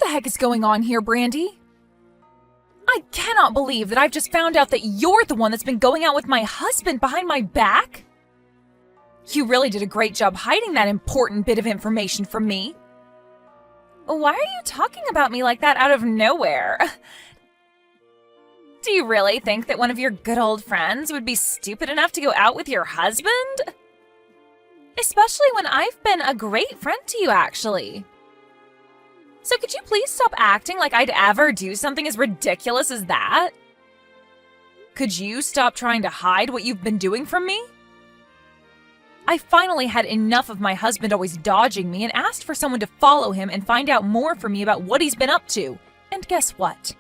the heck is going on here, Brandy? I cannot believe that I've just found out that you're the one that's been going out with my husband behind my back. You really did a great job hiding that important bit of information from me. Why are you talking about me like that out of nowhere? Do you really think that one of your good old friends would be stupid enough to go out with your husband? Especially when I've been a great friend to you, actually. So could you please stop acting like I'd ever do something as ridiculous as that? Could you stop trying to hide what you've been doing from me? I finally had enough of my husband always dodging me and asked for someone to follow him and find out more from me about what he's been up to. And guess what?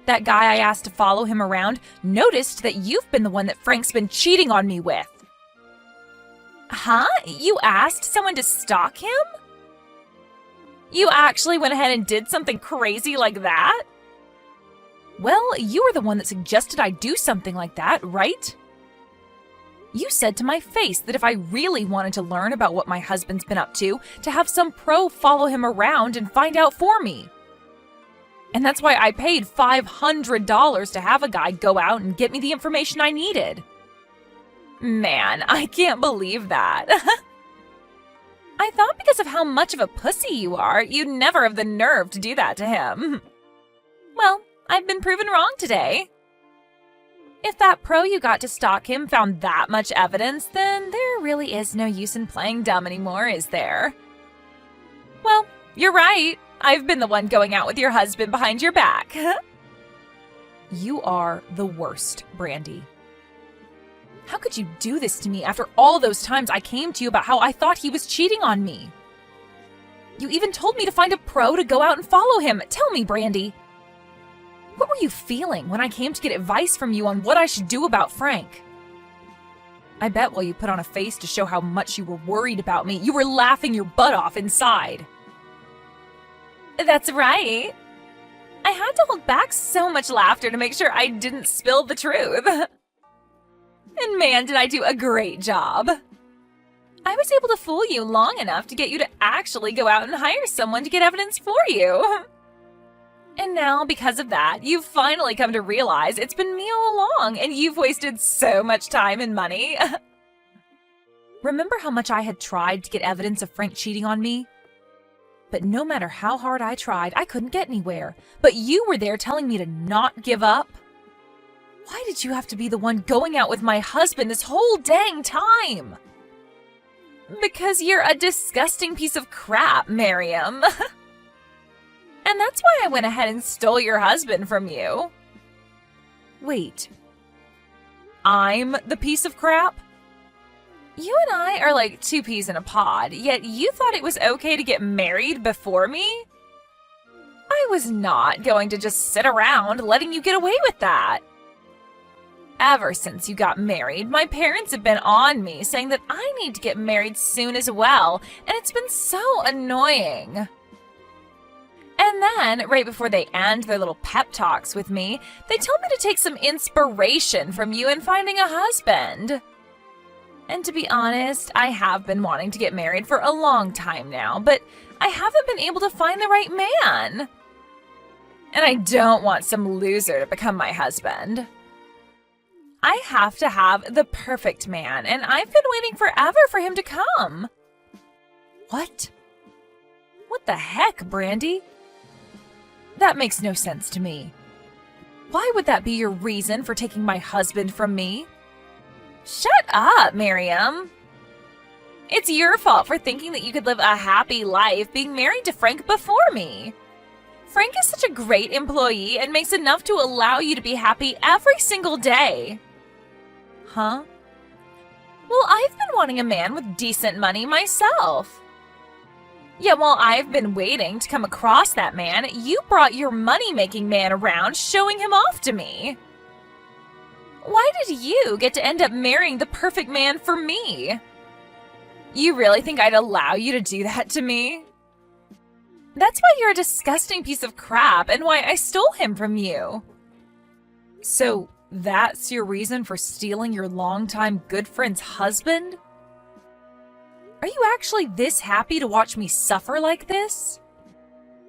That guy I asked to follow him around noticed that you've been the one that Frank's been cheating on me with. Huh? You asked someone to stalk him? You actually went ahead and did something crazy like that? Well, you were the one that suggested I do something like that, right? You said to my face that if I really wanted to learn about what my husband's been up to have some pro follow him around and find out for me. And that's why I paid $500 to have a guy go out and get me the information I needed. Man, I can't believe that. I thought because of how much of a pussy you are, you'd never have the nerve to do that to him. Well, I've been proven wrong today. If that pro you got to stalk him found that much evidence, then there really is no use in playing dumb anymore, is there? Well, you're right. I've been the one going out with your husband behind your back. You are the worst, Brandy. How could you do this to me after all those times I came to you about how I thought he was cheating on me? You even told me to find a pro to go out and follow him. Tell me, Brandy. What were you feeling when I came to get advice from you on what I should do about Frank? I bet while you put on a face to show how much you were worried about me, you were laughing your butt off inside. That's right. I had to hold back so much laughter to make sure I didn't spill the truth. And man, did I do a great job. I was able to fool you long enough to get you to actually go out and hire someone to get evidence for you. And now, because of that, you've finally come to realize it's been me all along, and you've wasted so much time and money. Remember how much I had tried to get evidence of Frank cheating on me? But no matter how hard I tried, I couldn't get anywhere. But you were there telling me to not give up. Why did you have to be the one going out with my husband this whole dang time? Because you're a disgusting piece of crap, Miriam. And that's why I went ahead and stole your husband from you. Wait. I'm the piece of crap? You and I are like two peas in a pod, yet you thought it was okay to get married before me? I was not going to just sit around letting you get away with that. Ever since you got married, my parents have been on me saying that I need to get married soon as well, and it's been so annoying. And then, right before they end their little pep talks with me, they tell me to take some inspiration from you in finding a husband. And to be honest, I have been wanting to get married for a long time now, but I haven't been able to find the right man. And I don't want some loser to become my husband. I have to have the perfect man, and I've been waiting forever for him to come. What? What the heck, Brandy? That makes no sense to me. Why would that be your reason for taking my husband from me? Shut up, Miriam. It's your fault for thinking that you could live a happy life being married to Frank before me. Frank is such a great employee and makes enough to allow you to be happy every single day. Huh? Well, I've been wanting a man with decent money myself. Yet while I've been waiting to come across that man, you brought your money-making man around, showing him off to me. Why did you get to end up marrying the perfect man for me? You really think I'd allow you to do that to me? That's why you're a disgusting piece of crap and why I stole him from you. So that's your reason for stealing your longtime good friend's husband? Are you actually this happy to watch me suffer like this?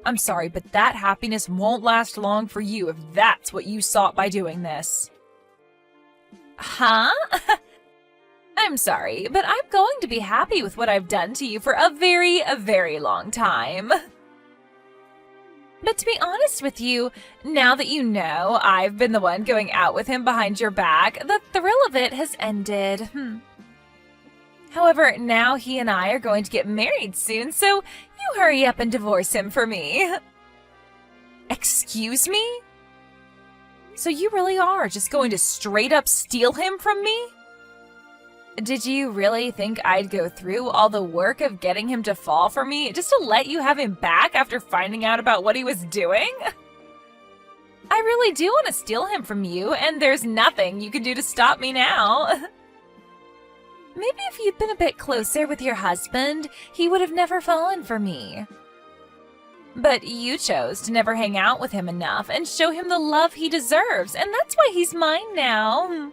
I'm sorry, but that happiness won't last long for you if that's what you sought by doing this. Huh? I'm sorry, but I'm going to be happy with what I've done to you for a very long time. But to be honest with you, now that you know I've been the one going out with him behind your back, the thrill of it has ended. However, now he and I are going to get married soon, so you hurry up and divorce him for me. Excuse me? So you really are just going to straight up steal him from me? Did you really think I'd go through all the work of getting him to fall for me just to let you have him back after finding out about what he was doing? I really do want to steal him from you, and there's nothing you can do to stop me now. Maybe if you'd been a bit closer with your husband, he would have never fallen for me. But you chose to never hang out with him enough and show him the love he deserves, and that's why he's mine now.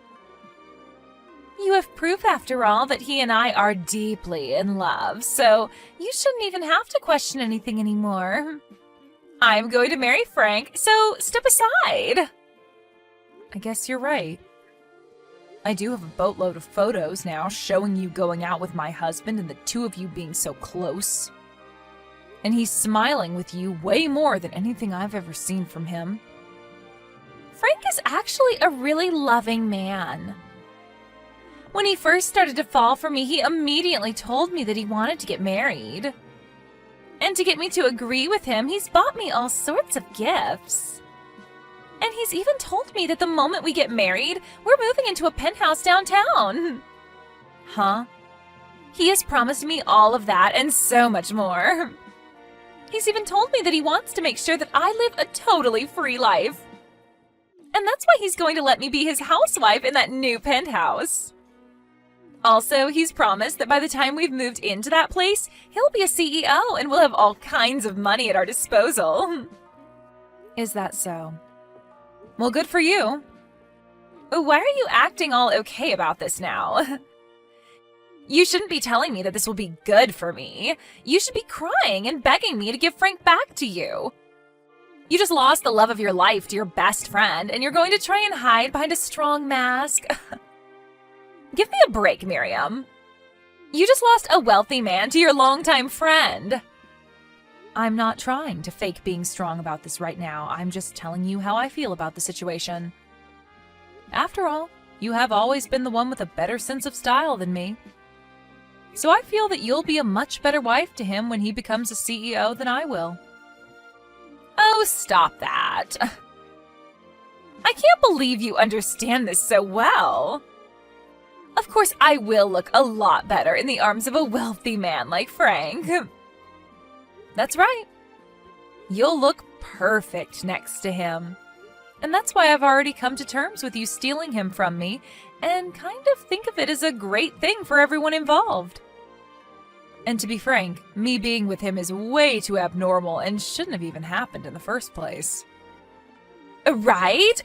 You have proof, after all, that he and I are deeply in love, so you shouldn't even have to question anything anymore. I'm going to marry Frank, so step aside. I guess you're right. I do have a boatload of photos now showing you going out with my husband and the two of you being so close. And he's smiling with you way more than anything I've ever seen from him. Frank is actually a really loving man. When he first started to fall for me, he immediately told me that he wanted to get married. And to get me to agree with him, he's bought me all sorts of gifts. And he's even told me that the moment we get married, we're moving into a penthouse downtown. Huh? He has promised me all of that and so much more. He's even told me that he wants to make sure that I live a totally free life. And that's why he's going to let me be his housewife in that new penthouse. Also, he's promised that by the time we've moved into that place, he'll be a CEO and we'll have all kinds of money at our disposal. Is that so? Well, good for you. Why are you acting all okay about this now? You shouldn't be telling me that this will be good for me. You should be crying and begging me to give Frank back to you. You just lost the love of your life to your best friend, and you're going to try and hide behind a strong mask? Give me a break, Miriam. You just lost a wealthy man to your longtime friend. I'm not trying to fake being strong about this right now. I'm just telling you how I feel about the situation. After all, you have always been the one with a better sense of style than me. So I feel that you'll be a much better wife to him when he becomes a CEO than I will. Oh, stop that. I can't believe you understand this so well. Of course, I will look a lot better in the arms of a wealthy man like Frank. That's right. You'll look perfect next to him. And that's why I've already come to terms with you stealing him from me and kind of think of it as a great thing for everyone involved. And to be frank, me being with him is way too abnormal and shouldn't have even happened in the first place. Right?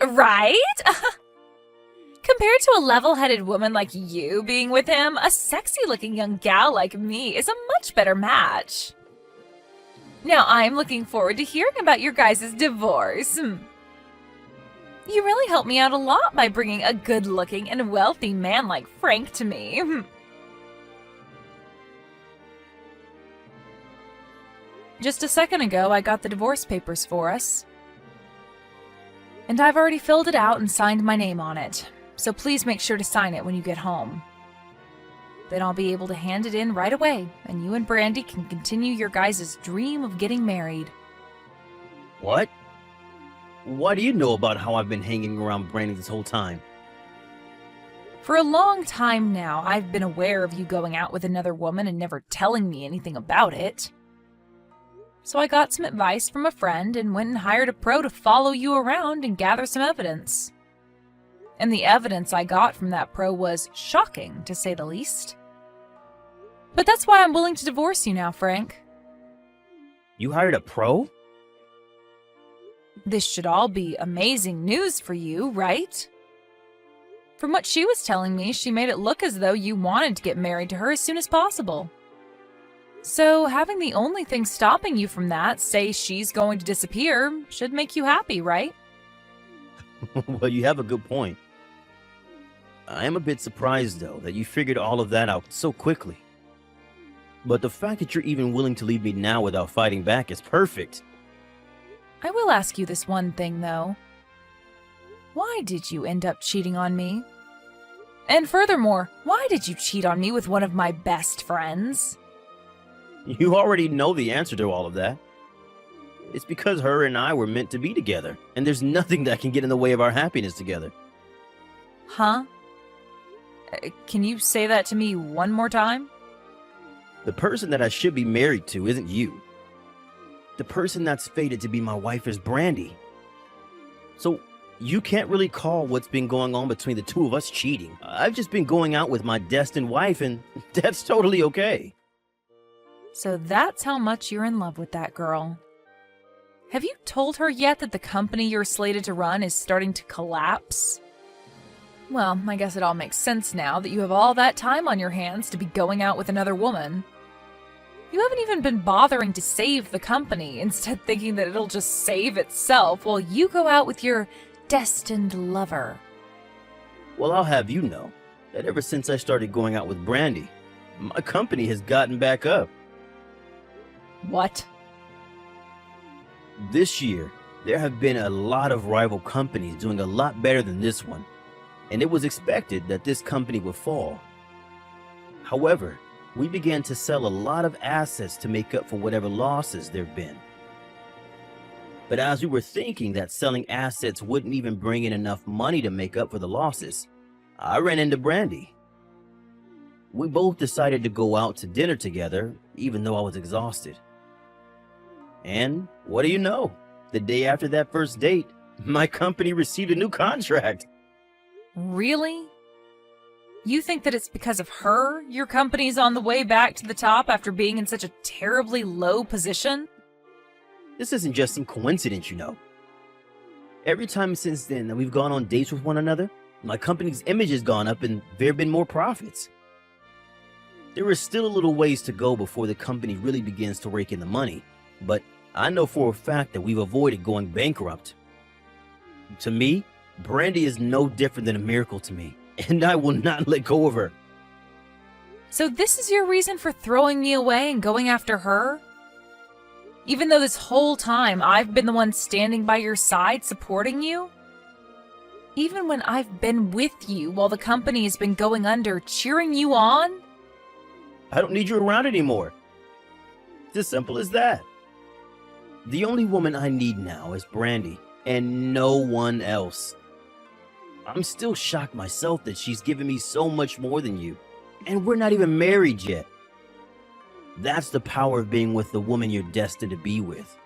Compared to a level-headed woman like you being with him, a sexy-looking young gal like me is a much better match. Now I'm looking forward to hearing about your guys' divorce. You really helped me out a lot by bringing a good-looking and wealthy man like Frank to me. Just a second ago, I got the divorce papers for us. And I've already filled it out and signed my name on it. So please make sure to sign it when you get home. Then I'll be able to hand it in right away, and you and Brandy can continue your guys' dream of getting married. What? What do you know about how I've been hanging around Brandy this whole time? For a long time now, I've been aware of you going out with another woman and never telling me anything about it. So I got some advice from a friend and went and hired a pro to follow you around and gather some evidence. And the evidence I got from that pro was shocking, to say the least. But that's why I'm willing to divorce you now, Frank. You hired a pro? This should all be amazing news for you, right? From what she was telling me, she made it look as though you wanted to get married to her as soon as possible. So having the only thing stopping you from that say she's going to disappear should make you happy, right? Well, you have a good point. I am a bit surprised, though, that you figured all of that out so quickly. But the fact that you're even willing to leave me now without fighting back is perfect. I will ask you this one thing, though. Why did you end up cheating on me? And furthermore, why did you cheat on me with one of my best friends? You already know the answer to all of that. It's because her and I were meant to be together, and there's nothing that can get in the way of our happiness together. Huh? Can you say that to me one more time? The person that I should be married to isn't you. The person that's fated to be my wife is Brandy. So, you can't really call what's been going on between the two of us cheating. I've just been going out with my destined wife, and that's totally okay. So that's how much you're in love with that girl. Have you told her yet that the company you're slated to run is starting to collapse? Well, I guess it all makes sense now that you have all that time on your hands to be going out with another woman. You haven't even been bothering to save the company, instead thinking that it'll just save itself while you go out with your destined lover. Well, I'll have you know that ever since I started going out with Brandy, my company has gotten back up. What? This year, there have been a lot of rival companies doing a lot better than this one, and it was expected that this company would fall. However, we began to sell a lot of assets to make up for whatever losses there've been. But as we were thinking that selling assets wouldn't even bring in enough money to make up for the losses, I ran into Brandy. We both decided to go out to dinner together, even though I was exhausted. And what do you know? The day after that first date, my company received a new contract. Really? You think that it's because of her your company's on the way back to the top after being in such a terribly low position? This isn't just some coincidence, you know. Every time since then that we've gone on dates with one another, my company's image has gone up and there have been more profits. There is still a little ways to go before the company really begins to rake in the money, but I know for a fact that we've avoided going bankrupt. To me, Brandy is no different than a miracle to me, and I will not let go of her. So this is your reason for throwing me away and going after her? Even though this whole time I've been the one standing by your side supporting you? Even when I've been with you while the company has been going under, cheering you on? I don't need you around anymore. It's as simple as that. The only woman I need now is Brandy, and no one else. I'm still shocked myself that she's given me so much more than you, and we're not even married yet. That's the power of being with the woman you're destined to be with.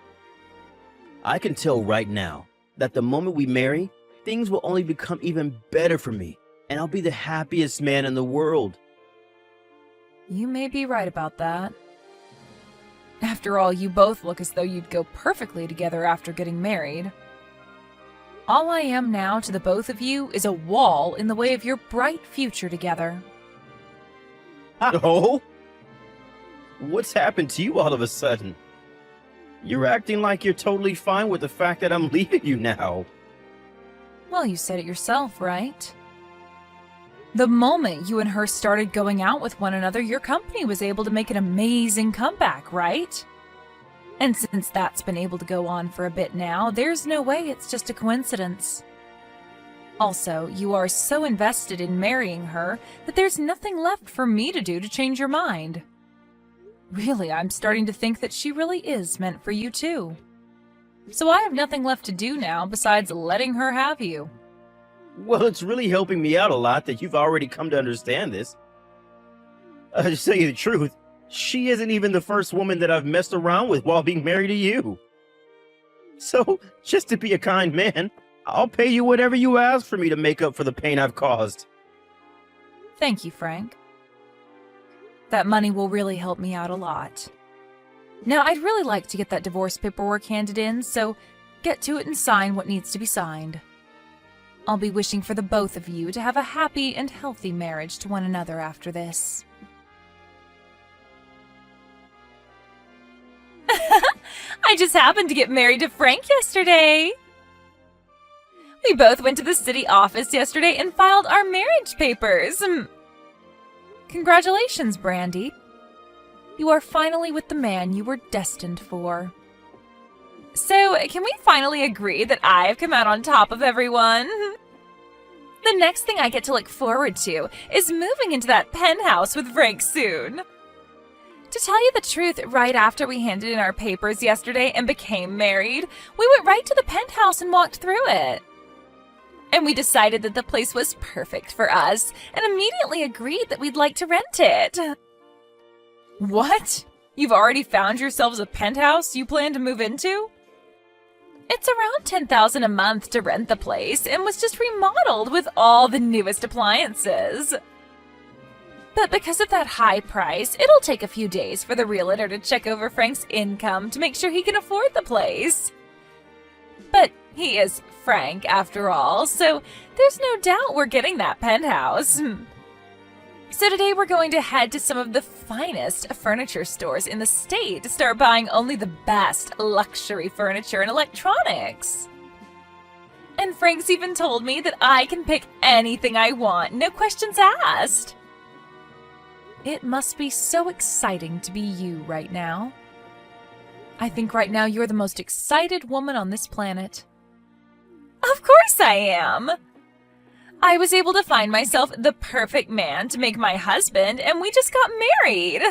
I can tell right now that the moment we marry, things will only become even better for me, and I'll be the happiest man in the world. You may be right about that. After all, you both look as though you'd go perfectly together after getting married. All I am now to the both of you is a wall in the way of your bright future together. Oh? What's happened to you all of a sudden? You're acting like you're totally fine with the fact that I'm leaving you now. Well, you said it yourself, right? The moment you and her started going out with one another, your company was able to make an amazing comeback, right? And since that's been able to go on for a bit now, there's no way it's just a coincidence. Also, you are so invested in marrying her that there's nothing left for me to do to change your mind. Really, I'm starting to think that she really is meant for you too. So I have nothing left to do now besides letting her have you. Well, it's really helping me out a lot that you've already come to understand this. To tell you the truth, she isn't even the first woman that I've messed around with while being married to you. So, just to be a kind man, I'll pay you whatever you ask for me to make up for the pain I've caused. Thank you, Frank. That money will really help me out a lot. Now, I'd really like to get that divorce paperwork handed in, so get to it and sign what needs to be signed. I'll be wishing for the both of you to have a happy and healthy marriage to one another after this. I just happened to get married to Frank yesterday. We both went to the city office yesterday and filed our marriage papers. Congratulations, Brandy. You are finally with the man you were destined for. So, can we finally agree that I've come out on top of everyone? The next thing I get to look forward to is moving into that penthouse with Frank soon. To tell you the truth, right after we handed in our papers yesterday and became married, we went right to the penthouse and walked through it. And we decided that the place was perfect for us and immediately agreed that we'd like to rent it. What? You've already found yourselves a penthouse you plan to move into? It's around $10,000 a month to rent the place and was just remodeled with all the newest appliances. But because of that high price, it'll take a few days for the realtor to check over Frank's income to make sure he can afford the place. But he is Frank, after all, so there's no doubt we're getting that penthouse. So today we're going to head to some of the finest furniture stores in the state to start buying only the best luxury furniture and electronics. And Frank's even told me that I can pick anything I want, no questions asked. It must be so exciting to be you right now. I think right now you're the most excited woman on this planet. Of course I am! I was able to find myself the perfect man to make my husband, and we just got married.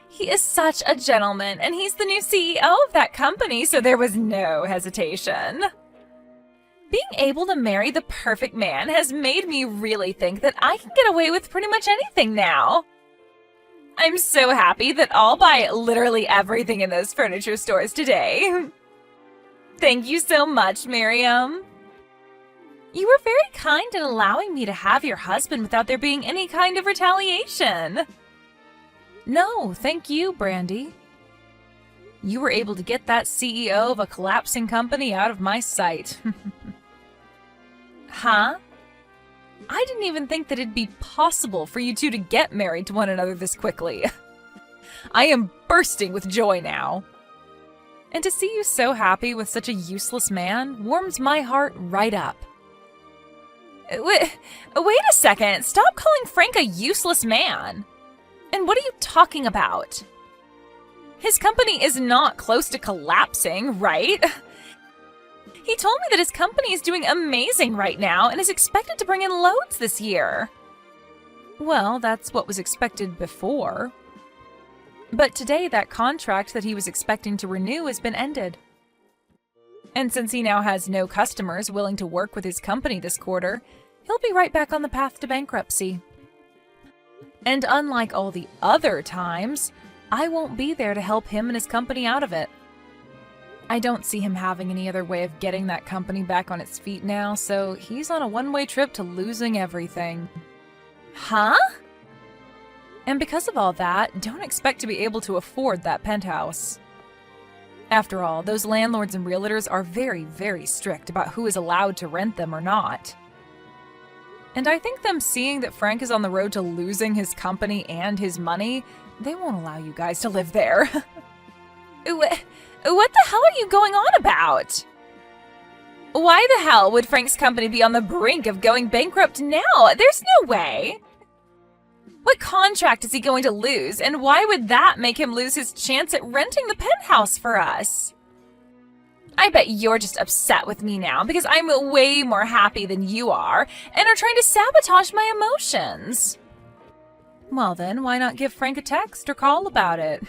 He is such a gentleman, and he's the new CEO of that company, so there was no hesitation. Being able to marry the perfect man has made me really think that I can get away with pretty much anything now. I'm so happy that I'll buy literally everything in those furniture stores today. Thank you so much, Miriam. You were very kind in allowing me to have your husband without there being any kind of retaliation. No, thank you, Brandy. You were able to get that CEO of a collapsing company out of my sight. Huh? I didn't even think that it'd be possible for you two to get married to one another this quickly. I am bursting with joy now. And to see you so happy with such a useless man warms my heart right up. Wait a second. Stop calling Frank a useless man. And what are you talking about? His company is not close to collapsing, right? He told me that his company is doing amazing right now and is expected to bring in loads this year. Well, that's what was expected before. But today, that contract that he was expecting to renew has been ended. And since he now has no customers willing to work with his company this quarter, he'll be right back on the path to bankruptcy. And unlike all the other times, I won't be there to help him and his company out of it. I don't see him having any other way of getting that company back on its feet now, so he's on a one-way trip to losing everything. Huh? And because of all that, don't expect to be able to afford that penthouse. After all, those landlords and realtors are very, very strict about who is allowed to rent them or not. And I think them seeing that Frank is on the road to losing his company and his money, they won't allow you guys to live there. What the hell are you going on about? Why the hell would Frank's company be on the brink of going bankrupt now? There's no way. What contract is he going to lose, and why would that make him lose his chance at renting the penthouse for us? I bet you're just upset with me now because I'm way more happy than you are and are trying to sabotage my emotions. Well then, why not give Frank a text or call about it?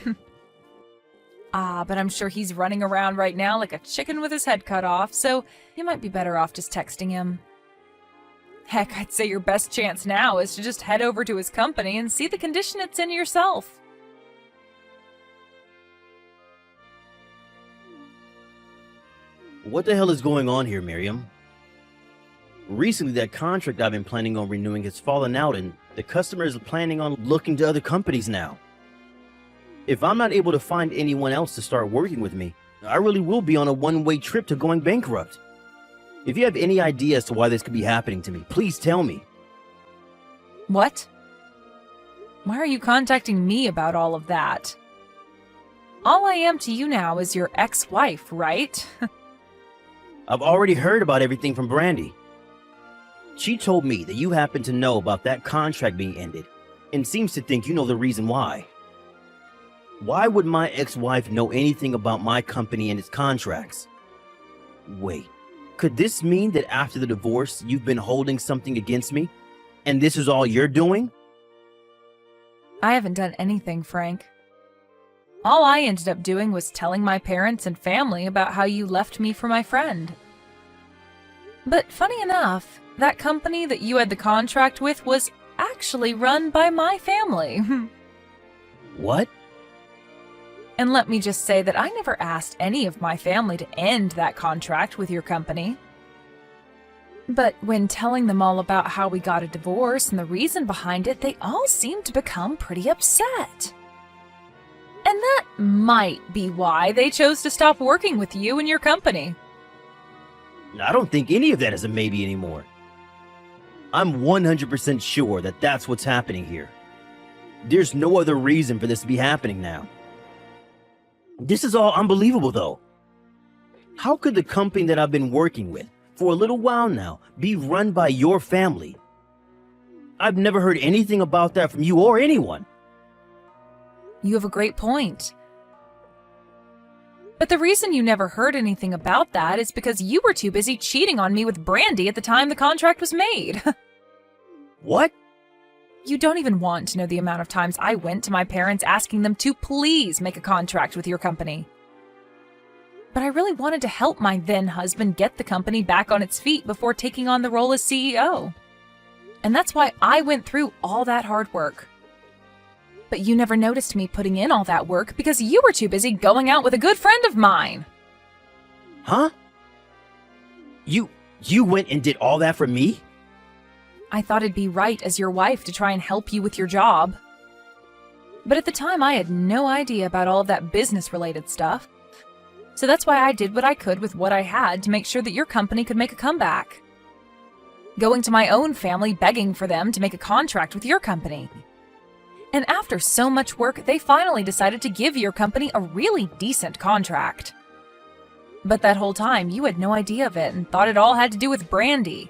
But I'm sure he's running around right now like a chicken with his head cut off, so you might be better off just texting him. Heck, I'd say your best chance now is to just head over to his company and see the condition it's in yourself. What the hell is going on here, Miriam? Recently, that contract I've been planning on renewing has fallen out, and the customer is planning on looking to other companies now. If I'm not able to find anyone else to start working with me, I really will be on a one-way trip to going bankrupt. If you have any idea as to why this could be happening to me, please tell me. What? Why are you contacting me about all of that? All I am to you now is your ex-wife, right? I've already heard about everything from Brandy. She told me that you happen to know about that contract being ended and seems to think you know the reason why. Why would my ex-wife know anything about my company and its contracts? Wait, could this mean that after the divorce you've been holding something against me? And this is all you're doing? I haven't done anything, Frank. All I ended up doing was telling my parents and family about how you left me for my friend. But funny enough, that company that you had the contract with was actually run by my family. What? And let me just say that I never asked any of my family to end that contract with your company. But when telling them all about how we got a divorce and the reason behind it, they all seemed to become pretty upset. And that might be why they chose to stop working with you and your company. I don't think any of that is a maybe anymore. I'm 100% sure that that's what's happening here. There's no other reason for this to be happening now. This is all unbelievable, though. How could the company that I've been working with for a little while now be run by your family? I've never heard anything about that from you or anyone. You have a great point. But the reason you never heard anything about that is because you were too busy cheating on me with Brandy at the time the contract was made. What? You don't even want to know the amount of times I went to my parents asking them to please make a contract with your company. But I really wanted to help my then-husband get the company back on its feet before taking on the role as CEO. And that's why I went through all that hard work. But you never noticed me putting in all that work because you were too busy going out with a good friend of mine. Huh? You went and did all that for me? I thought it'd be right as your wife to try and help you with your job. But at the time, I had no idea about all of that business-related stuff. So that's why I did what I could with what I had to make sure that your company could make a comeback. Going to my own family begging for them to make a contract with your company. And after so much work, they finally decided to give your company a really decent contract. But that whole time, you had no idea of it and thought it all had to do with Brandy.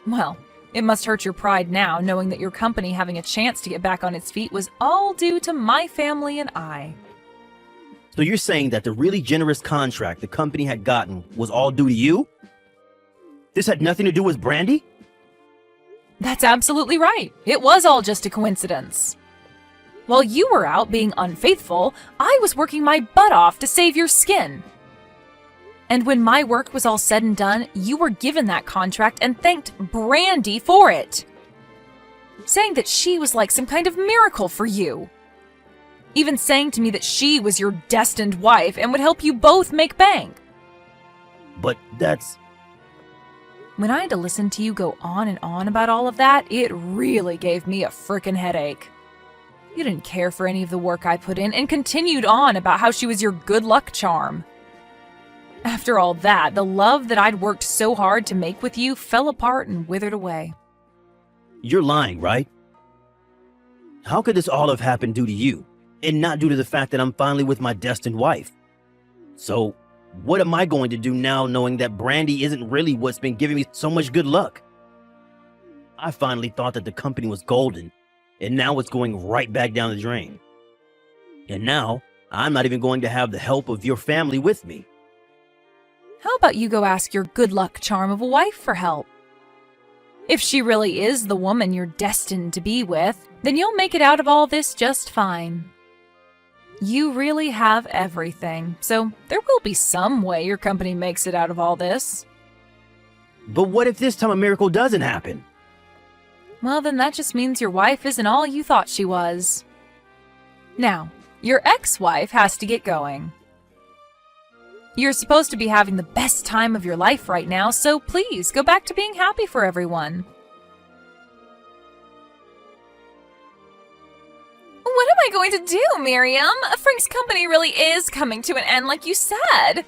Well, it must hurt your pride now, knowing that your company having a chance to get back on its feet was all due to my family and I. So you're saying that the really generous contract the company had gotten was all due to you? This had nothing to do with Brandy? That's absolutely right. It was all just a coincidence. While you were out being unfaithful, I was working my butt off to save your skin. And when my work was all said and done, you were given that contract and thanked Brandy for it. Saying that she was like some kind of miracle for you. Even saying to me that she was your destined wife and would help you both make bank. But that's... When I had to listen to you go on and on about all of that, it really gave me a frickin' headache. You didn't care for any of the work I put in and continued on about how she was your good luck charm. After all that, the love that I'd worked so hard to make with you fell apart and withered away. You're lying, right? How could this all have happened due to you, and not due to the fact that I'm finally with my destined wife? So, what am I going to do now knowing that Brandy isn't really what's been giving me so much good luck? I finally thought that the company was golden, and now it's going right back down the drain. And now, I'm not even going to have the help of your family with me. How about you go ask your good luck charm of a wife for help? If she really is the woman you're destined to be with, then you'll make it out of all this just fine. You really have everything, so there will be some way your company makes it out of all this. But what if this time a miracle doesn't happen? Well, then that just means your wife isn't all you thought she was. Now, your ex-wife has to get going. You're supposed to be having the best time of your life right now, so please go back to being happy for everyone. What am I going to do, Miriam? Frank's company really is coming to an end like you said.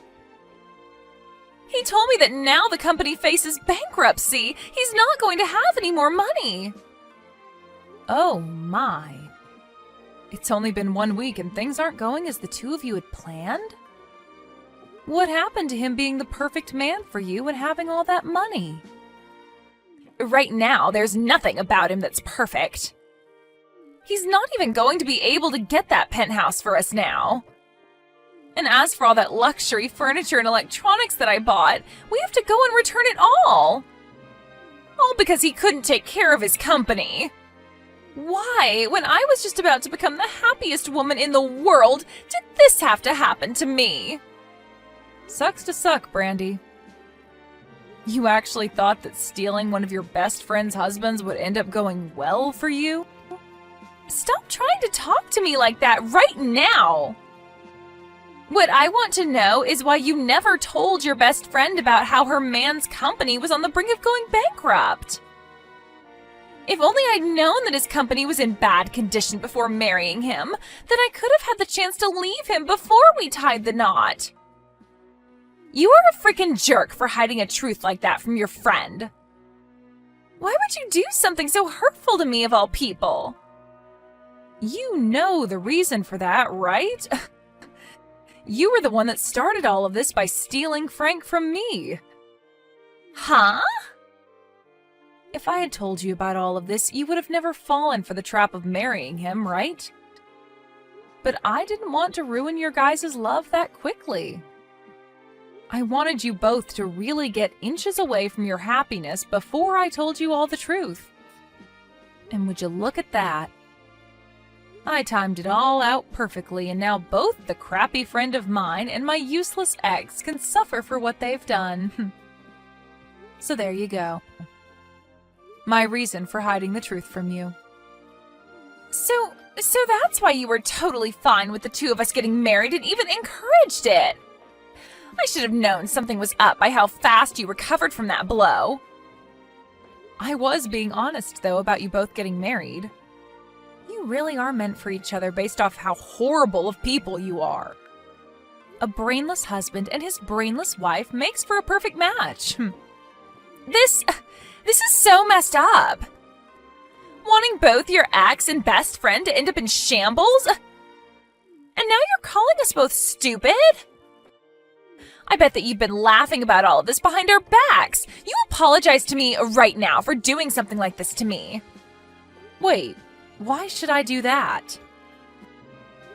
He told me that now the company faces bankruptcy. He's not going to have any more money. Oh my. It's only been 1 week and things aren't going as the two of you had planned? What happened to him being the perfect man for you and having all that money? Right now, there's nothing about him that's perfect. He's not even going to be able to get that penthouse for us now. And as for all that luxury furniture and electronics that I bought, we have to go and return it all. All because he couldn't take care of his company. Why, when I was just about to become the happiest woman in the world, did this have to happen to me? Sucks to suck, Brandy. You actually thought that stealing one of your best friend's husbands would end up going well for you? Stop trying to talk to me like that right now! What I want to know is why you never told your best friend about how her man's company was on the brink of going bankrupt. If only I'd known that his company was in bad condition before marrying him, then I could have had the chance to leave him before we tied the knot. You are a freaking jerk for hiding a truth like that from your friend. Why would you do something so hurtful to me of all people? You know the reason for that, right? You were the one that started all of this by stealing Frank from me. Huh? If I had told you about all of this, you would have never fallen for the trap of marrying him, right? But I didn't want to ruin your guys' love that quickly. I wanted you both to really get inches away from your happiness before I told you all the truth. And would you look at that? I timed it all out perfectly, and now both the crappy friend of mine and my useless ex can suffer for what they've done. So there you go. My reason for hiding the truth from you. So that's why you were totally fine with the two of us getting married and even encouraged it. I should have known something was up by how fast you recovered from that blow. I was being honest, though, about you both getting married. You really are meant for each other based off how horrible of people you are. A brainless husband and his brainless wife makes for a perfect match. This is so messed up. Wanting both your ex and best friend to end up in shambles? And now you're calling us both stupid? I bet that you've been laughing about all of this behind our backs. You apologize to me right now for doing something like this to me. Wait, why should I do that?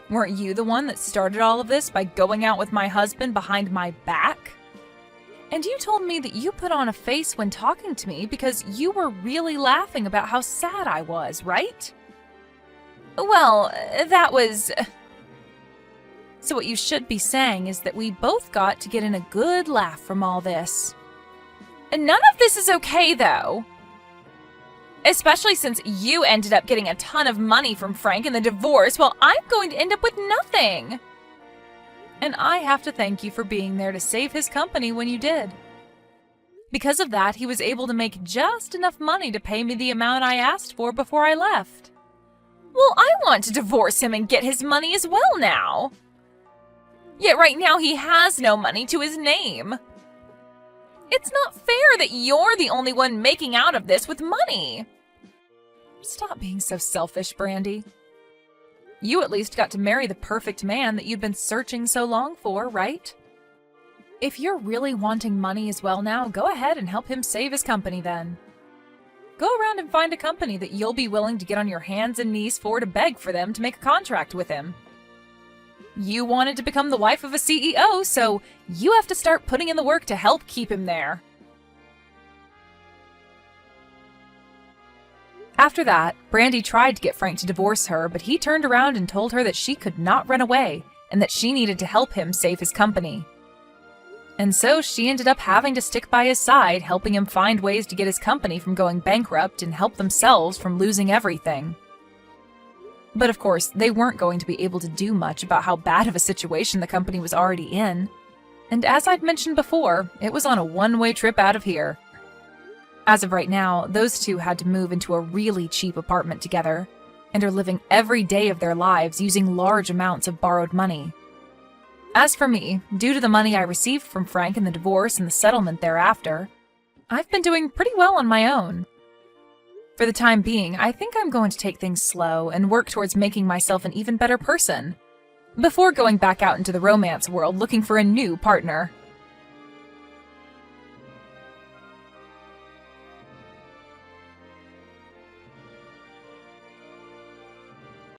Weren't you the one that started all of this by going out with my husband behind my back? And you told me that you put on a face when talking to me because you were really laughing about how sad I was, right? Well, that was... So what you should be saying is that we both got to get in a good laugh from all this. And none of this is okay, though. Especially since you ended up getting a ton of money from Frank in the divorce, while I'm going to end up with nothing. And I have to thank you for being there to save his company when you did. Because of that, he was able to make just enough money to pay me the amount I asked for before I left. Well, I want to divorce him and get his money as well now. Yet right now he has no money to his name. It's not fair that you're the only one making out of this with money. Stop being so selfish, Brandy. You at least got to marry the perfect man that you'd been searching so long for, right? If you're really wanting money as well now, go ahead and help him save his company then. Go around and find a company that you'll be willing to get on your hands and knees for to beg for them to make a contract with him. You wanted to become the wife of a CEO, so you have to start putting in the work to help keep him there. After that, Brandy tried to get Frank to divorce her, but he turned around and told her that she could not run away and that she needed to help him save his company. And so she ended up having to stick by his side, helping him find ways to get his company from going bankrupt and help themselves from losing everything. But of course, they weren't going to be able to do much about how bad of a situation the company was already in. And as I'd mentioned before, it was on a one-way trip out of here. As of right now, those two had to move into a really cheap apartment together, and are living every day of their lives using large amounts of borrowed money. As for me, due to the money I received from Frank in the divorce and the settlement thereafter, I've been doing pretty well on my own. For For the time being, I think I'm going to take things slow and work towards making myself an even better person, before going back out into the romance world looking for a new partner.